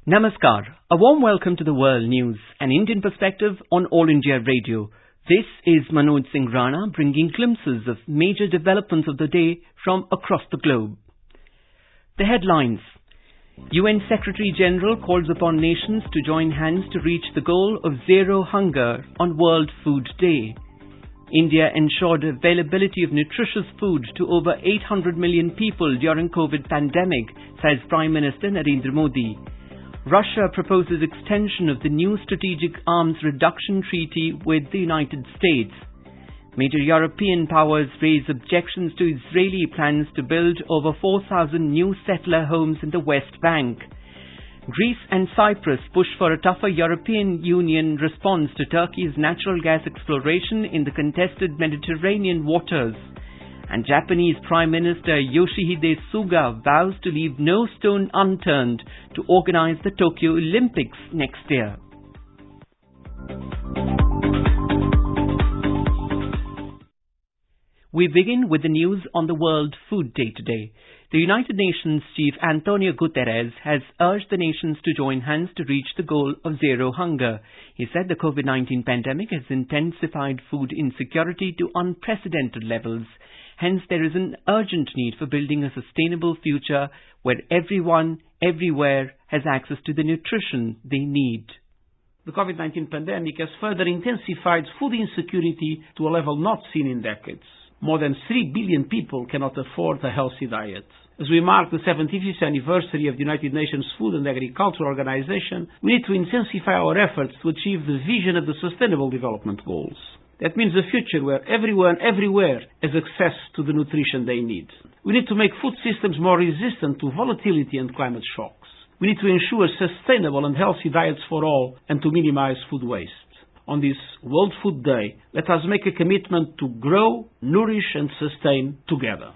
Namaskar. A warm welcome to the World News, an Indian perspective on All India Radio. This is Manoj Singh Rana bringing glimpses of major developments of the day from across the globe. The headlines. UN Secretary General calls upon nations to join hands to reach the goal of zero hunger on World Food Day. India ensured availability of nutritious food to over 800 million people during COVID pandemic, says Prime Minister Narendra Modi. Russia proposes extension of the new Strategic Arms Reduction Treaty with the United States. Major European powers raise objections to Israeli plans to build over 4,000 new settler homes in the West Bank. Greece and Cyprus push for a tougher European Union response to Turkey's natural gas exploration in the contested Mediterranean waters. And Japanese Prime Minister Yoshihide Suga vows to leave no stone unturned to organize the Tokyo Olympics next year. We begin with the news on the World Food Day today. The United Nations Chief Antonio Guterres has urged the nations to join hands to reach the goal of zero hunger. He said the COVID-19 pandemic has intensified food insecurity to unprecedented levels. Hence, there is an urgent need for building a sustainable future where everyone, everywhere, has access to the nutrition they need. The COVID-19 pandemic has further intensified food insecurity to a level not seen in decades. More than 3 billion people cannot afford a healthy diet. As we mark the 75th anniversary of the United Nations Food and Agriculture Organization, we need to intensify our efforts to achieve the vision of the Sustainable Development Goals. That means a future where everyone, everywhere, has access to the nutrition they need. We need to make food systems more resistant to volatility and climate shocks. We need to ensure sustainable and healthy diets for all and to minimize food waste. On this World Food Day, let us make a commitment to grow, nourish and sustain together.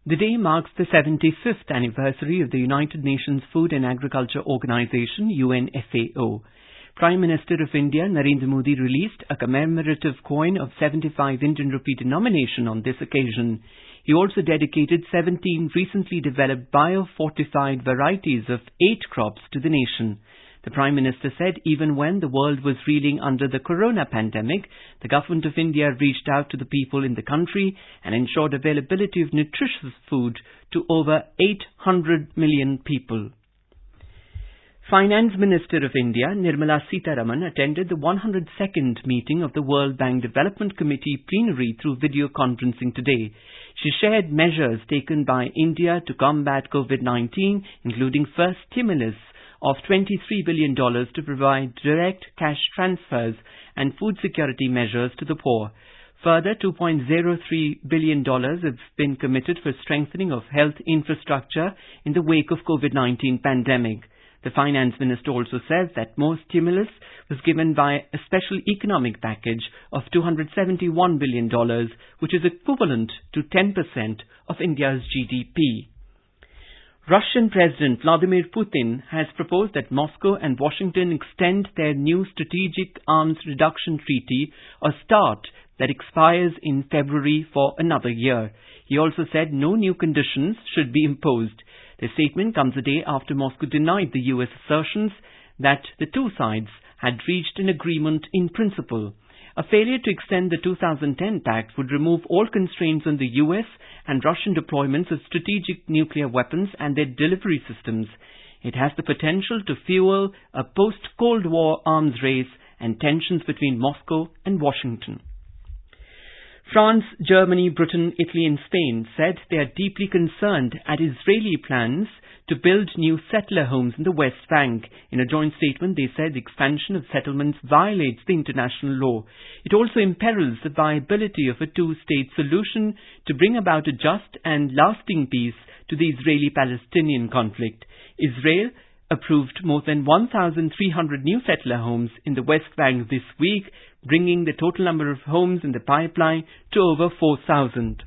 The day marks the 75th anniversary of the United Nations Food and Agriculture Organization, UNFAO. Prime Minister of India, Narendra Modi, released a commemorative coin of 75 Indian rupee denomination on this occasion. He also dedicated 17 recently developed bio-fortified varieties of 8 crops to the nation. The Prime Minister said even when the world was reeling under the corona pandemic, the Government of India reached out to the people in the country and ensured availability of nutritious food to over 800 million people. Finance Minister of India, Nirmala Sitharaman, attended the 102nd meeting of the World Bank Development Committee plenary through video conferencing today. She shared measures taken by India to combat COVID-19, including first stimulus of $23 billion to provide direct cash transfers and food security measures to the poor. Further, $2.03 billion have been committed for strengthening of health infrastructure in the wake of COVID-19 pandemic. The Finance Minister also says that more stimulus was given by a special economic package of $271 billion, which is equivalent to 10% of India's GDP. Russian President Vladimir Putin has proposed that Moscow and Washington extend their new Strategic Arms Reduction Treaty, a START, that expires in February for another year. He also said no new conditions should be imposed. The statement comes a day after Moscow denied the US assertions that the two sides had reached an agreement in principle. A failure to extend the 2010 pact would remove all constraints on the US and Russian deployments of strategic nuclear weapons and their delivery systems. It has the potential to fuel a post-Cold War arms race and tensions between Moscow and Washington. France, Germany, Britain, Italy and Spain said they are deeply concerned at Israeli plans to build new settler homes in the West Bank. In a joint statement, they said the expansion of settlements violates the international law. It also imperils the viability of a two-state solution to bring about a just and lasting peace to the Israeli-Palestinian conflict. Israel approved more than 1,300 new settler homes in the West Bank this week, bringing the total number of homes in the pipeline to over 4,000.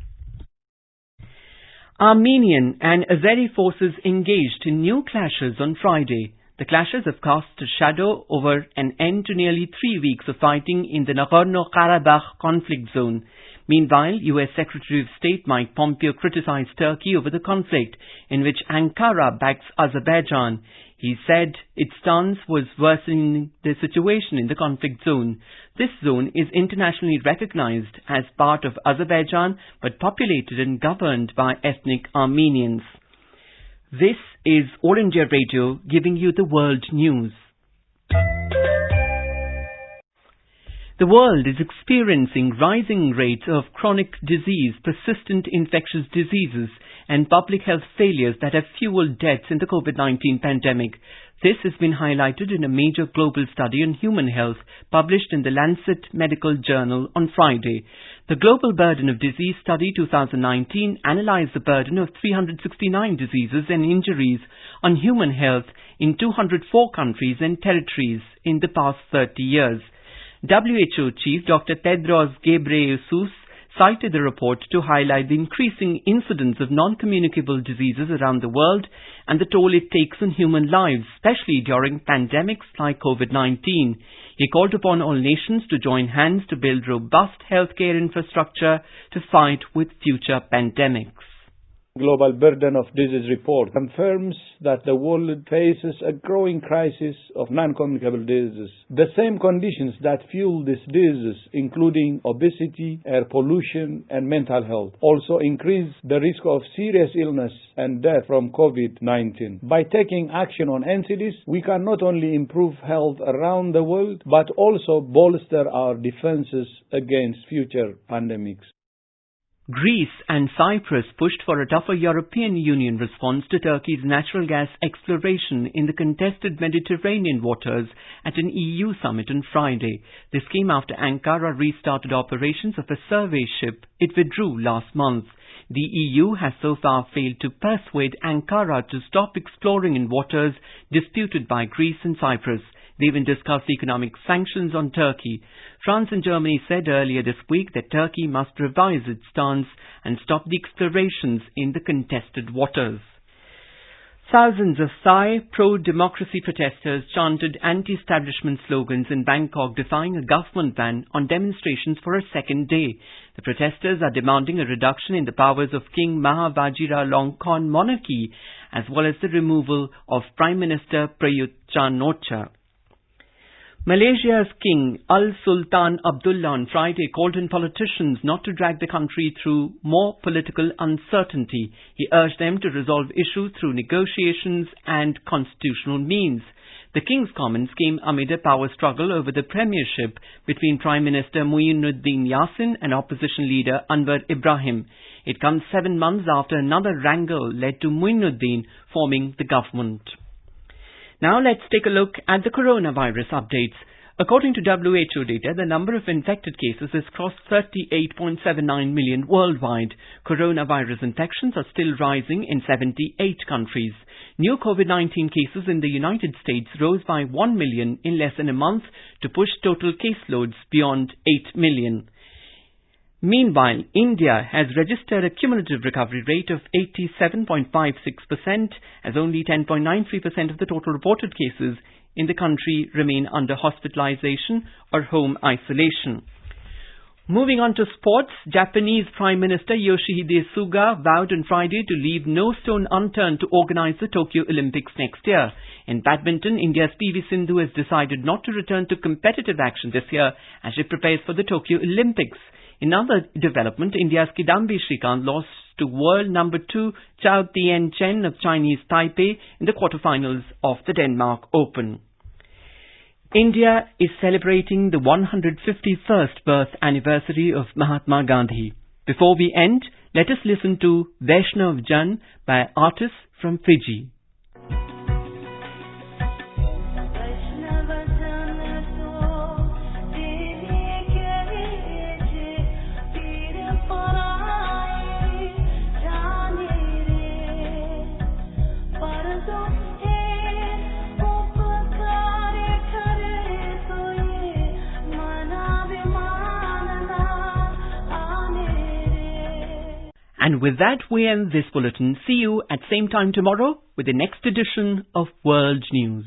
Armenian and Azeri forces engaged in new clashes on Friday. The clashes have cast a shadow over an end to nearly 3 weeks of fighting in the Nagorno-Karabakh conflict zone. Meanwhile, US Secretary of State Mike Pompeo criticized Turkey over the conflict, in which Ankara backs Azerbaijan. He said its stance was worsening the situation in the conflict zone. This zone is internationally recognized as part of Azerbaijan, but populated and governed by ethnic Armenians. This is All India Radio giving you the world news. The world is experiencing rising rates of chronic disease, persistent infectious diseases, and public health failures that have fueled deaths in the COVID-19 pandemic. This has been highlighted in a major global study on human health published in the Lancet Medical Journal on Friday. The Global Burden of Disease Study 2019 analyzed the burden of 369 diseases and injuries on human health in 204 countries and territories in the past 30 years. WHO Chief Dr. Tedros Ghebreyesus cited the report to highlight the increasing incidence of non-communicable diseases around the world and the toll it takes on human lives, especially during pandemics like COVID-19. He called upon all nations to join hands to build robust healthcare infrastructure to fight with future pandemics. Global Burden of Disease report confirms that the world faces a growing crisis of non-communicable diseases. The same conditions that fuel these diseases, including obesity, air pollution, and mental health, also increase the risk of serious illness and death from COVID-19. By taking action on NCDs, we can not only improve health around the world, but also bolster our defenses against future pandemics. Greece and Cyprus pushed for a tougher European Union response to Turkey's natural gas exploration in the contested Mediterranean waters at an EU summit on Friday. This came after Ankara restarted operations of a survey ship it withdrew last month. The EU has so far failed to persuade Ankara to stop exploring in waters disputed by Greece and Cyprus. They even discussed economic sanctions on Turkey. France and Germany said earlier this week that Turkey must revise its stance and stop the explorations in the contested waters. Thousands of Thai pro-democracy protesters chanted anti-establishment slogans in Bangkok, defying a government ban on demonstrations for a second day. The protesters are demanding a reduction in the powers of King Maha Vajiralongkorn monarchy, as well as the removal of Prime Minister Prayut Chan-o-cha. Malaysia's King Al-Sultan Abdullah on Friday called on politicians not to drag the country through more political uncertainty. He urged them to resolve issues through negotiations and constitutional means. The King's comments came amid a power struggle over the premiership between Prime Minister Muhyiddin Yassin and opposition leader Anwar Ibrahim. It comes 7 months after another wrangle led to Muhyiddin forming the government. Now let's take a look at the coronavirus updates. According to WHO data, the number of infected cases has crossed 38.79 million worldwide. Coronavirus infections are still rising in 78 countries. New COVID-19 cases in the United States rose by 1 million in less than a month to push total caseloads beyond 8 million. Meanwhile, India has registered a cumulative recovery rate of 87.56%, as only 10.93% of the total reported cases in the country remain under hospitalization or home isolation. Moving on to sports, Japanese Prime Minister Yoshihide Suga vowed on Friday to leave no stone unturned to organize the Tokyo Olympics next year. In badminton, India's PV Sindhu has decided not to return to competitive action this year as she prepares for the Tokyo Olympics. In other development, India's Kidambi Srikanth lost to world number 2 Chao Tien Chen of Chinese Taipei in the quarterfinals of the Denmark Open. India is celebrating the 151st birth anniversary of Mahatma Gandhi. Before we end, let us listen to Vaishnav Jan by artists from Fiji. And with that, we end this bulletin. See you at same time tomorrow with the next edition of World News.